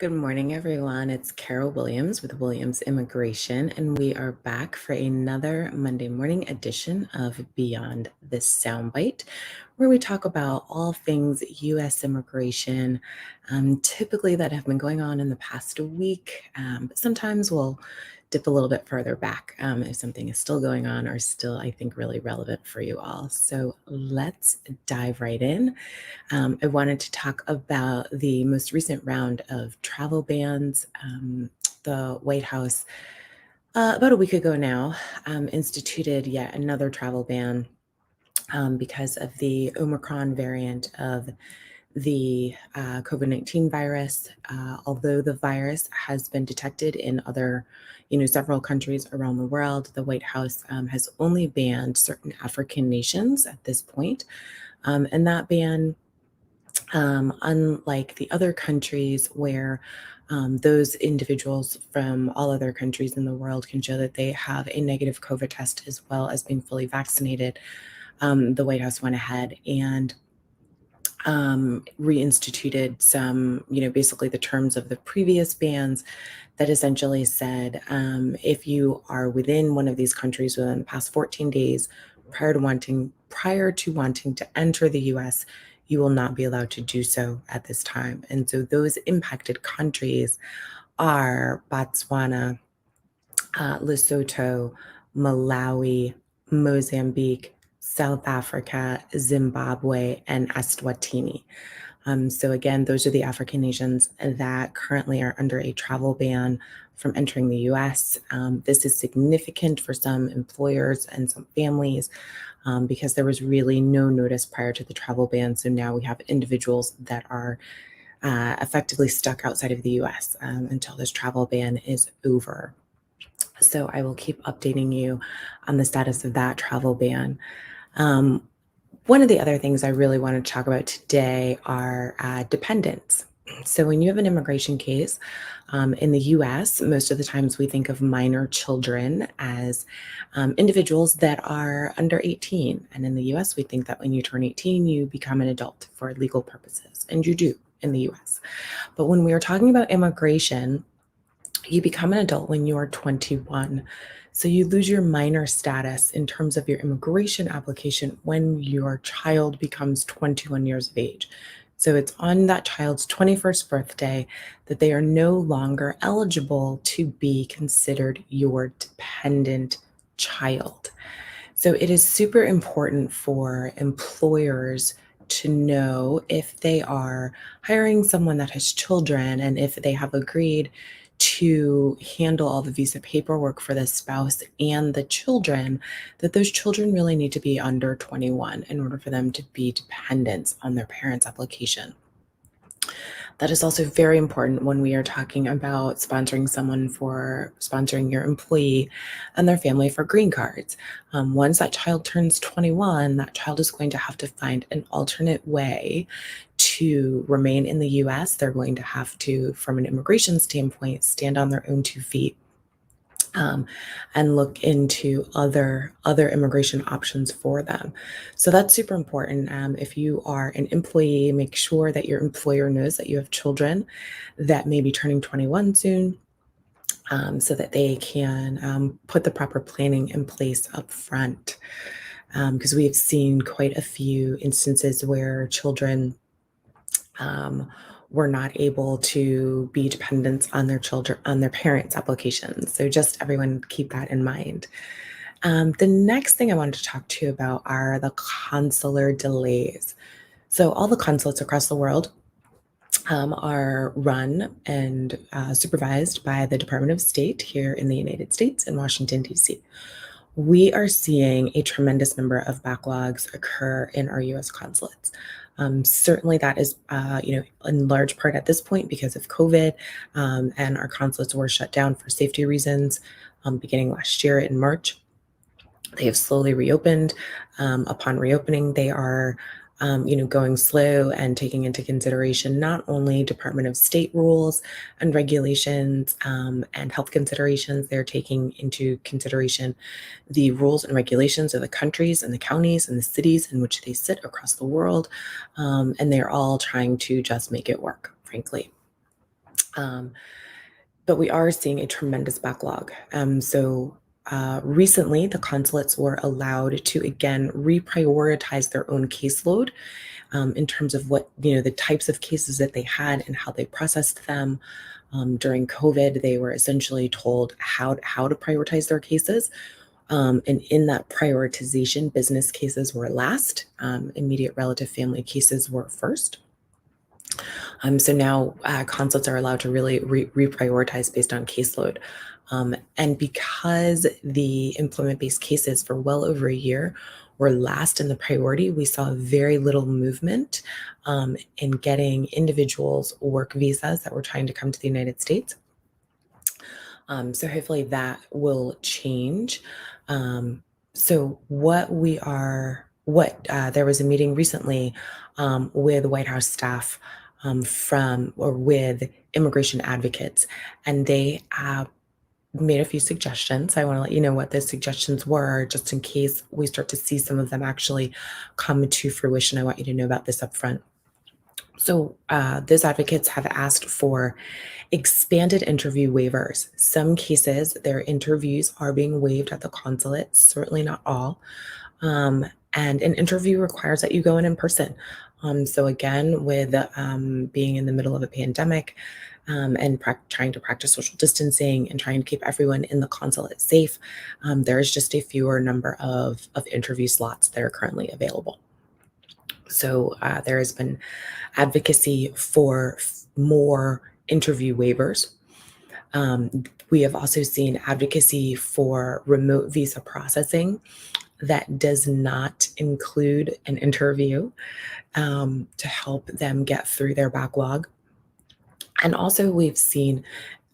Good morning, everyone. It's Carol Williams with Williams Immigration, and we are back for another Monday morning edition of Beyond This Soundbite, where we talk about all things U.S. immigration, typically that have been going on in the past week, but sometimes we'll dip a little bit further back if something is still going on or still, I think, really relevant for you all. So let's dive right in. I wanted to talk about the most recent round of travel bans. The White House, about a week ago now, instituted yet another travel ban because of the Omicron variant of the COVID-19 virus. Although the virus has been detected in other, several countries around the world, the White House has only banned certain African nations at this point. And that ban, unlike the other countries where those individuals from all other countries in the world can show that they have a negative COVID test as well as being fully vaccinated, the White House went ahead and reinstituted some, basically the terms of the previous bans that essentially said if you are within one of these countries within the past 14 days prior to wanting to enter the U.S., you will not be allowed to do so at this time. And so those impacted countries are Botswana, Lesotho, Malawi, Mozambique, South Africa, Zimbabwe, and Eswatini. So again, those are the African nations that currently are under a travel ban from entering the U.S. This is significant for some employers and some families because there was really no notice prior to the travel ban. So now we have individuals that are effectively stuck outside of the U.S. Until this travel ban is over. So I will keep updating you on the status of that travel ban. One of the other things I really want to talk about today are dependents. So when you have an immigration case in the U.S., most of the times we think of minor children as individuals that are under 18. And in the U.S., we think that when you turn 18, you become an adult for legal purposes. And you do in the U.S. But when we are talking about immigration, you become an adult when you are 21. So you lose your minor status in terms of your immigration application when your child becomes 21 years of age. So it's on that child's 21st birthday that they are no longer eligible to be considered your dependent child. So it is super important for employers to know if they are hiring someone that has children and if they have agreed to handle all the visa paperwork for the spouse and the children, that those children really need to be under 21 in order for them to be dependents on their parents' application. That is also very important when we are talking about sponsoring your employee and their family for green cards. Once that child turns 21, that child is going to have to find an alternate way to remain in the U.S. They're going to have to, from an immigration standpoint, stand on their own 2 feet. And look into other immigration options for them. So that's super important. If you are an employee, make sure that your employer knows that you have children that may be turning 21 soon, so that they can put the proper planning in place up front. Because we have seen quite a few instances where children were not able to be dependents on their parents' applications. So just everyone keep that in mind. The next thing I wanted to talk to you about are the consular delays. So all the consulates across the world are run and supervised by the Department of State here in the United States in Washington, D.C. We are seeing a tremendous number of backlogs occur in our U.S. consulates. Certainly that is, in large part at this point because of COVID, and our consulates were shut down for safety reasons beginning last year in March. They have slowly reopened. Upon reopening, they are going slow and taking into consideration not only Department of State rules and regulations and health considerations, they're taking into consideration the rules and regulations of the countries and the counties and the cities in which they sit across the world. And they're all trying to just make it work, frankly. Um, but we are seeing a tremendous backlog. Recently, the consulates were allowed to again reprioritize their own caseload in terms of what, the types of cases that they had and how they processed them. During COVID, they were essentially told how to prioritize their cases. And in that prioritization, business cases were last, immediate relative family cases were first. So now consulates are allowed to really reprioritize based on caseload. And because the employment-based cases for well over a year were last in the priority, we saw very little movement in getting individuals work visas that were trying to come to the United States. So hopefully that will change. Um, there was a meeting recently with White House staff with immigration advocates, and they made a few suggestions. I want to let you know what those suggestions were, just in case we start to see some of them actually come to fruition. I want you to know about this up front. So those advocates have asked for expanded interview waivers. Some cases, their interviews are being waived at the consulate, certainly not all. And an interview requires that you go in person. So again, with being in the middle of a pandemic and trying to practice social distancing and trying to keep everyone in the consulate safe, there's just a fewer number of interview slots that are currently available. So there has been advocacy for more interview waivers. We have also seen advocacy for remote visa processing that does not include an interview to help them get through their backlog. And also, we've seen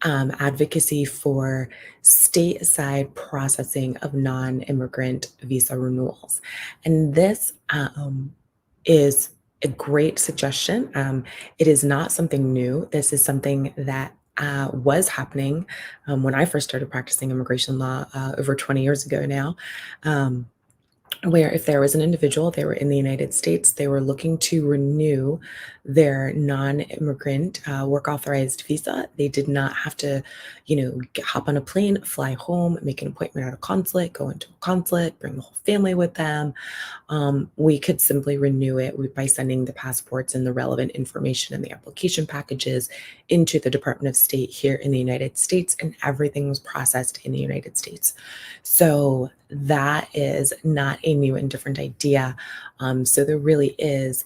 advocacy for stateside processing of non-immigrant visa renewals. And this is a great suggestion. It is not something new. This is something that was happening when I first started practicing immigration law over 20 years ago now. Where if there was an individual, they were in the United States, they were looking to renew their non-immigrant work authorized visa. They did not have to, hop on a plane, fly home, make an appointment at a consulate, go into a consulate, bring the whole family with them. We could simply renew it by sending the passports and the relevant information and the application packages into the Department of State here in the United States, and everything was processed in the United States. So that is not a new and different idea. So there really is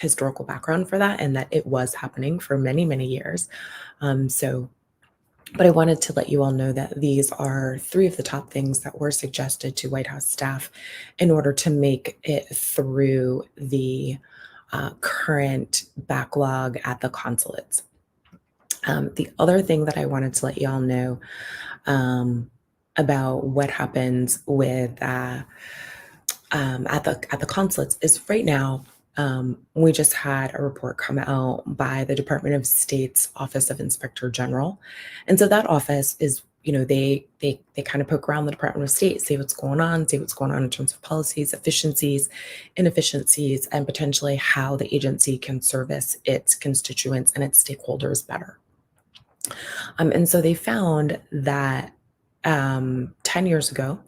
historical background for that, and that it was happening for many, many years. But I wanted to let you all know that these are three of the top things that were suggested to White House staff in order to make it through the current backlog at the consulates. The other thing that I wanted to let you all know about what happens with at the consulates is right now. We just had a report come out by the Department of State's Office of Inspector General. And so that office is, they kind of poke around the Department of State, see what's going on in terms of policies, efficiencies, inefficiencies, and potentially how the agency can service its constituents and its stakeholders better. And so they found that 10 years ago,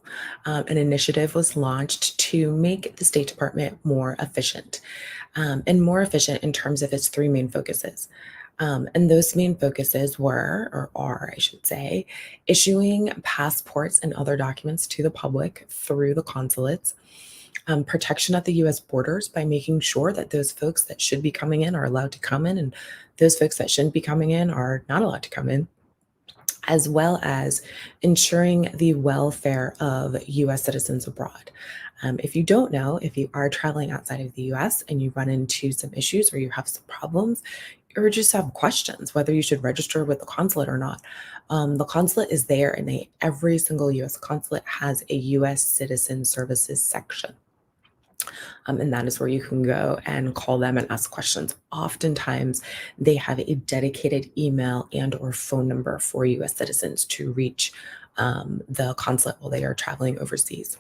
an initiative was launched to make the State Department more efficient, and more efficient in terms of its three main focuses. And those main focuses were, or are, I should say, issuing passports and other documents to the public through the consulates, protection at the US borders by making sure that those folks that should be coming in are allowed to come in, and those folks that shouldn't be coming in are not allowed to come in, as well as ensuring the welfare of US citizens abroad. If you don't know, if you are traveling outside of the US and you run into some issues or you have some problems, or just have questions whether you should register with the consulate or not, the consulate is there, and every single US consulate has a US citizen services section. And that is where you can go and call them and ask questions. Oftentimes, they have a dedicated email and or phone number for U.S. citizens to reach the consulate while they are traveling overseas.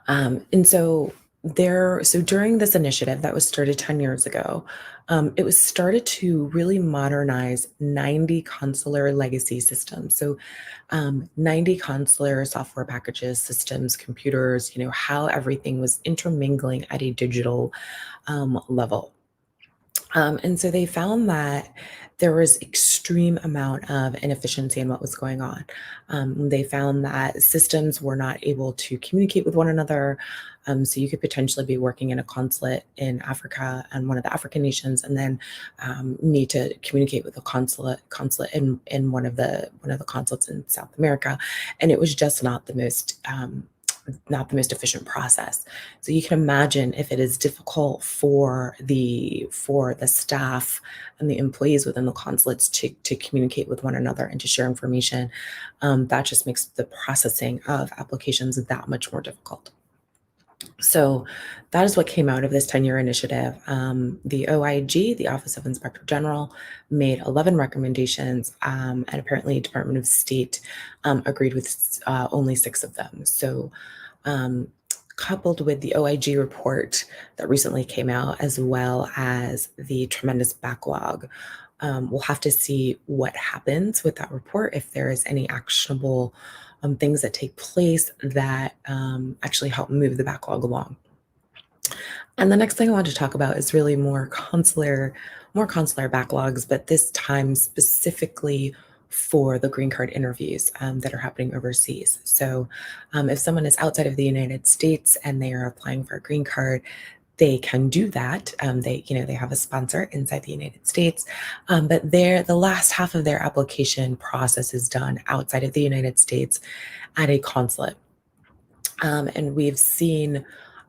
And so So during this initiative that was started 10 years ago, it was started to really modernize 90 consular legacy systems. So 90 consular software packages, systems, computers, how everything was intermingling at a digital level. And so they found that there was extreme amount of inefficiency in what was going on. They found that systems were not able to communicate with one another. So you could potentially be working in a consulate in Africa and one of the African nations, and then need to communicate with a consulate in one of the consulates in South America, and it was just not the most efficient process. So you can imagine if it is difficult for the staff and the employees within the consulates to communicate with one another and to share information, that just makes the processing of applications that much more difficult. So that is what came out of this 10-year initiative. The OIG, the Office of Inspector General, made 11 recommendations, and apparently Department of State agreed with only 6 of them. So coupled with the OIG report that recently came out, as well as the tremendous backlog, we'll have to see what happens with that report, if there is any actionable things that take place that actually help move the backlog along. And the next thing I want to talk about is really more consular backlogs, but this time specifically for the green card interviews that are happening overseas. So if someone is outside of the United States and they are applying for a green card, they can do that. They have a sponsor inside the United States, but the last half of their application process is done outside of the United States at a consulate. And we've seen,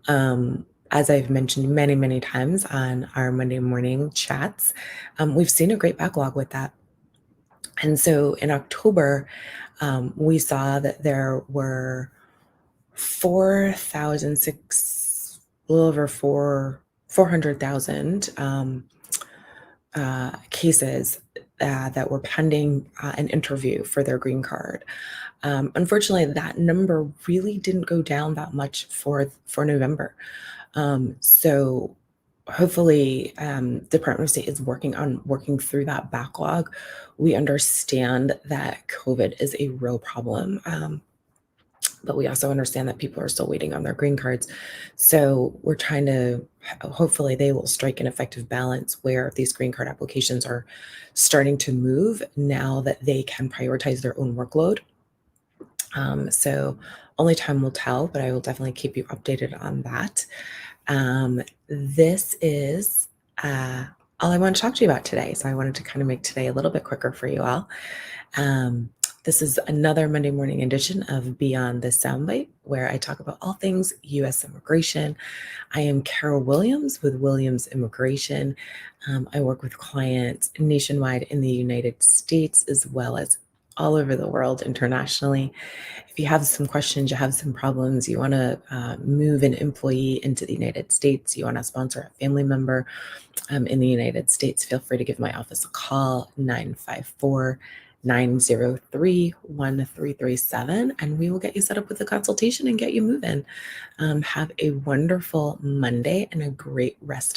as I've mentioned many, many times on our Monday morning chats, we've seen a great backlog with that. And so in October, we saw that there were 4,006, a little over 400,000 cases that were pending an interview for their green card. Unfortunately, that number really didn't go down that much for November. So hopefully, Department of State is working through that backlog. We understand that COVID is a real problem, but we also understand that people are still waiting on their green cards. So we're trying to, hopefully they will strike an effective balance where these green card applications are starting to move now that they can prioritize their own workload. So only time will tell, but I will definitely keep you updated on that. This is all I want to talk to you about today. So I wanted to kind of make today a little bit quicker for you all. This is another Monday morning edition of Beyond the Soundbite, where I talk about all things U.S. immigration. I am Carol Williams with Williams Immigration. I work with clients nationwide in the United States, as well as all over the world internationally. If you have some questions, you have some problems, you want to move an employee into the United States, you want to sponsor a family member in the United States, feel free to give my office a call, 954-903-1337, and we will get you set up with a consultation and get you moving. Have a wonderful Monday and a great rest